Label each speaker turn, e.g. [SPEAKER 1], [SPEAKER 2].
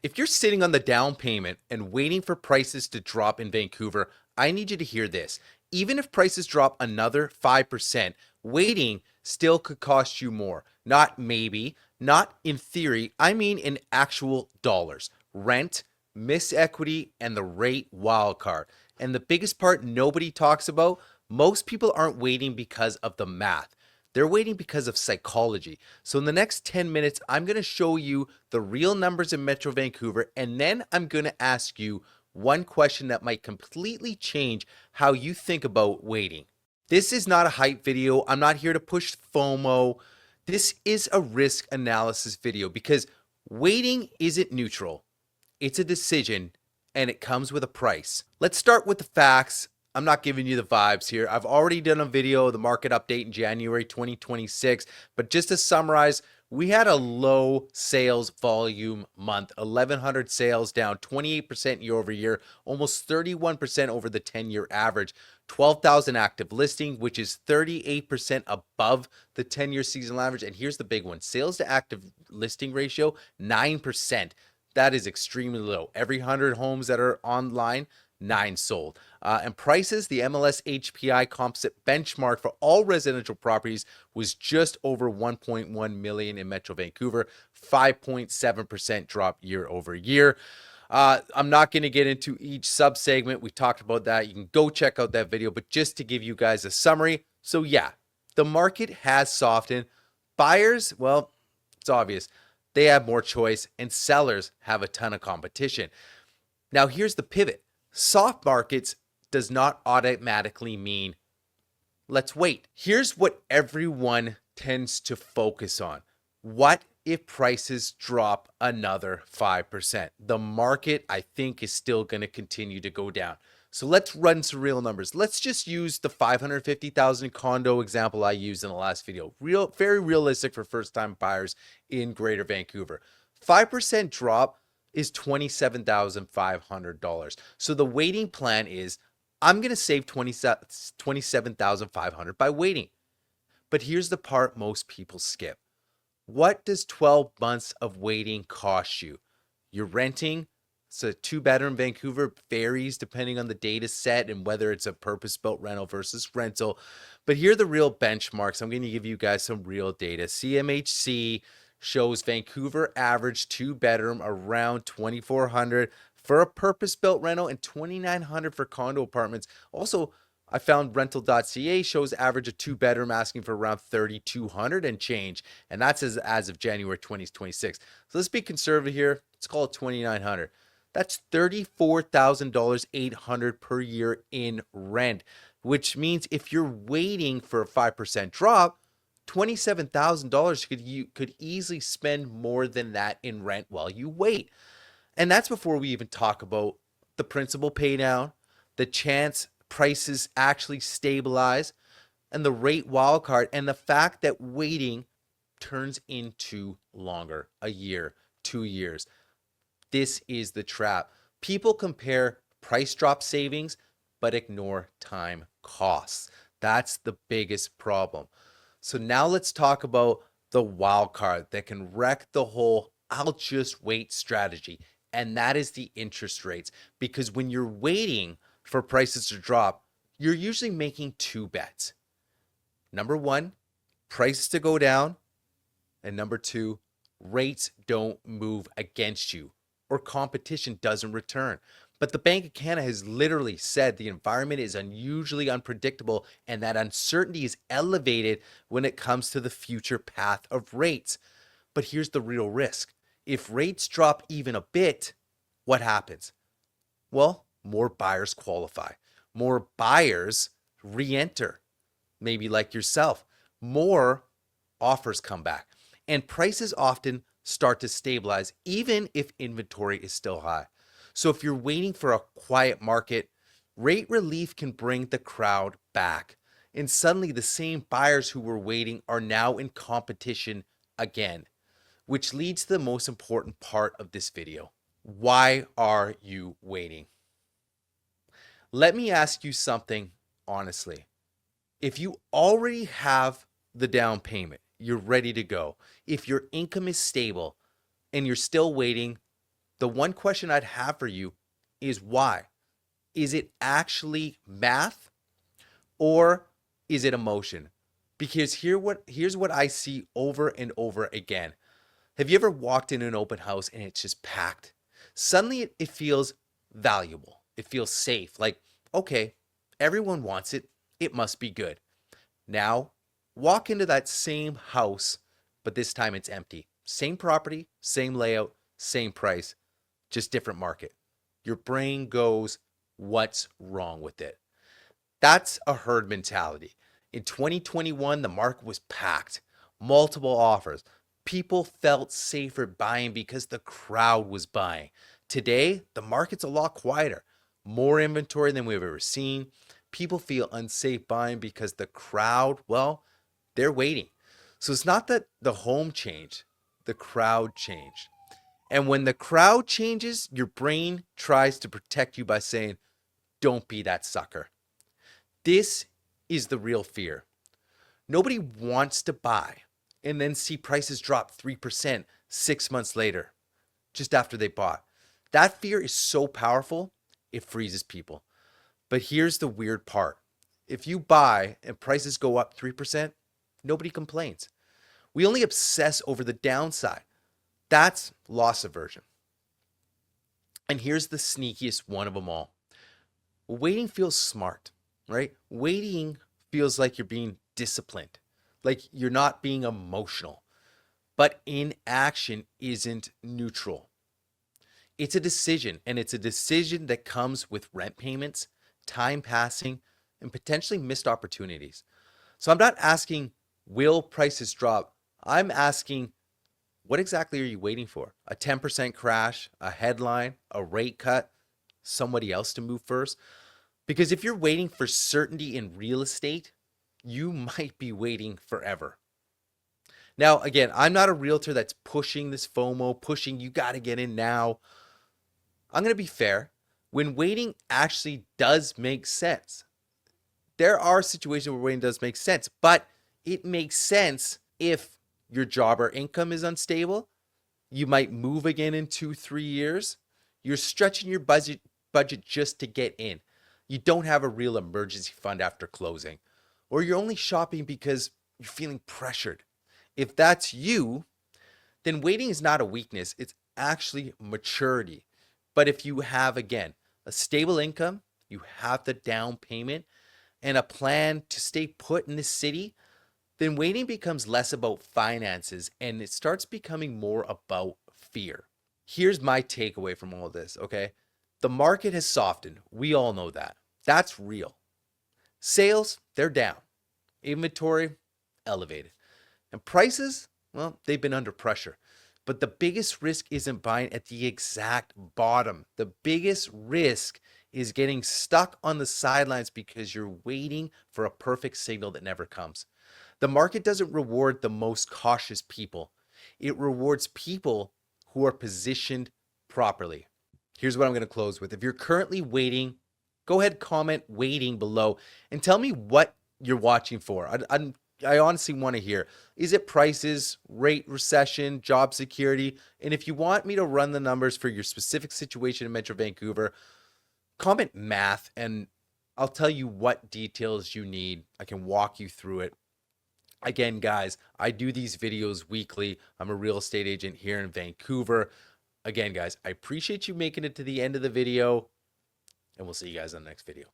[SPEAKER 1] If you're sitting on the down payment and waiting for prices to drop in Vancouver, I need you to hear this. Even if prices drop another 5%, waiting still could cost you more. Not maybe, not in theory, I mean in actual dollars. Rent, missed equity, and the rate wildcard. And the biggest part nobody talks about, most people aren't waiting because of the math. They're waiting because of psychology. So in the next 10 minutes, I'm going to show you the real numbers in Metro Vancouver, and then I'm going to ask you one question that might completely change how you think about waiting. This is not a hype video. I'm not here to push FOMO. This is a risk analysis video because waiting isn't neutral. It's a decision and it comes with a price. Let's start with the facts. I'm not giving you the vibes here. I've already done a video of the market update in January 2026, but just to summarize, we had a low sales volume month, 1,100 sales down 28% year over year, almost 31% over the 10-year average, 12,000 active listing, which is 38% above the 10-year seasonal average. And here's the big one, sales to active listing ratio, 9%. That is extremely low. Every 100 homes that are online, 9 sold. And prices, the MLS HPI composite benchmark for all residential properties was just over 1.1 million in Metro Vancouver, 5.7% drop year over year. I'm not going to get into each sub-segment. We talked about that. You can go check out that video, but just to give you guys a summary. So yeah, the market has softened. Buyers, well, it's obvious. They have more choice and sellers have a ton of competition. Now here's the pivot. Soft markets does not automatically mean let's wait. Here's what everyone tends to focus on. What if prices drop another 5%? The market, I think, is still going to continue to go down. So let's run some real numbers. Let's just use the 550,000 condo example I used in the last video. Very realistic for first-time buyers in Greater Vancouver. 5% drop is $27,500. So the waiting plan is I'm going to save $27,500 by waiting. But here's the part most people skip. What does 12 months of waiting cost you? You're renting. So 2-bedroom Vancouver varies depending on the data set and whether it's a purpose-built rental versus rental. But here are the real benchmarks. I'm going to give you guys some real data. CMHC shows Vancouver average 2-bedroom around $2,400 for a purpose-built rental and $2,900 for condo apartments. Also, I found rental.ca shows average a 2-bedroom asking for around $3,200 and change, and that's as of January 2026. So let's be conservative here. Let's call it $2,900. That's $34,800 per year in rent, which means if you're waiting for a 5% drop, $27,000 could easily spend more than that in rent while you wait. And that's before we even talk about the principal pay down, the chance prices actually stabilize, and the rate wildcard, and the fact that waiting turns into longer, a year, 2 years. This is the trap. People compare price drop savings, but ignore time costs. That's the biggest problem. So now let's talk about the wild card that can wreck the whole I'll just wait strategy. And that is the interest rates. Because when you're waiting for prices to drop, you're usually making 2 bets. Number 1, prices to go down. And number 2, rates don't move against you or competition doesn't return. But the Bank of Canada has literally said the environment is unusually unpredictable and that uncertainty is elevated when it comes to the future path of rates. But here's the real risk. If rates drop even a bit, what happens? Well, more buyers qualify. More buyers re-enter, maybe like yourself. More offers come back. And prices often start to stabilize even if inventory is still high. So if you're waiting for a quiet market, rate relief can bring the crowd back. And suddenly the same buyers who were waiting are now in competition again, which leads to the most important part of this video. Why are you waiting? Let me ask you something honestly. If you already have the down payment, you're ready to go. If your income is stable and you're still waiting, The one question I'd have for you is why? Is it actually math or is it emotion? Because here's what I see over and over again. Have you ever walked in an open house and it's just packed? Suddenly it feels valuable. It feels safe. Like, okay, everyone wants it. It must be good. Now, walk into that same house, but this time it's empty. Same property, same layout, same price, just different market. Your brain goes, what's wrong with it? That's a herd mentality. In 2021, the market was packed, multiple offers. People felt safer buying because the crowd was buying. Today, the market's a lot quieter, more inventory than we've ever seen. People feel unsafe buying because the crowd, well, they're waiting. So it's not that the home changed, the crowd changed. And when the crowd changes, your brain tries to protect you by saying, don't be that sucker. This is the real fear. Nobody wants to buy and then see prices drop 3% 6 months later, just after they bought. That fear is so powerful, it freezes people. But here's the weird part. If you buy and prices go up 3%, nobody complains. We only obsess over the downside. That's loss aversion. And here's the sneakiest one of them all. Waiting feels smart, right? Waiting feels like you're being disciplined, like you're not being emotional. But inaction isn't neutral. It's a decision, and it's a decision that comes with rent payments, time passing, and potentially missed opportunities. So I'm not asking, will prices drop? I'm asking, what exactly are you waiting for? A 10% crash, a headline, a rate cut, somebody else to move first? Because if you're waiting for certainty in real estate, you might be waiting forever. Now, again, I'm not a realtor that's pushing this FOMO, pushing you got to get in now. I'm going to be fair. When waiting actually does make sense, there are situations where waiting does make sense, but it makes sense if your job or income is unstable. You might move again in 2-3 years. You're stretching your budget just to get in. You don't have a real emergency fund after closing, or you're only shopping because you're feeling pressured. If that's you, then waiting is not a weakness. It's actually maturity. But if you have, again, a stable income, you have the down payment, and a plan to stay put in the city, then waiting becomes less about finances and it starts becoming more about fear. Here's my takeaway from all of this, okay? The market has softened. We all know that. That's real. Sales, they're down. Inventory, elevated. And prices, well, they've been under pressure. But the biggest risk isn't buying at the exact bottom. The biggest risk is getting stuck on the sidelines because you're waiting for a perfect signal that never comes. The market doesn't reward the most cautious people. It rewards people who are positioned properly. Here's what I'm going to close with. If you're currently waiting, go ahead, comment waiting below and tell me what you're watching for. I honestly want to hear. Is it prices, rate, recession, job security? And if you want me to run the numbers for your specific situation in Metro Vancouver, comment math and I'll tell you what details you need. I can walk you through it. Again, guys, I do these videos weekly. I'm a real estate agent here in Vancouver. Again, guys, I appreciate you making it to the end of the video, and we'll see you guys in the next video.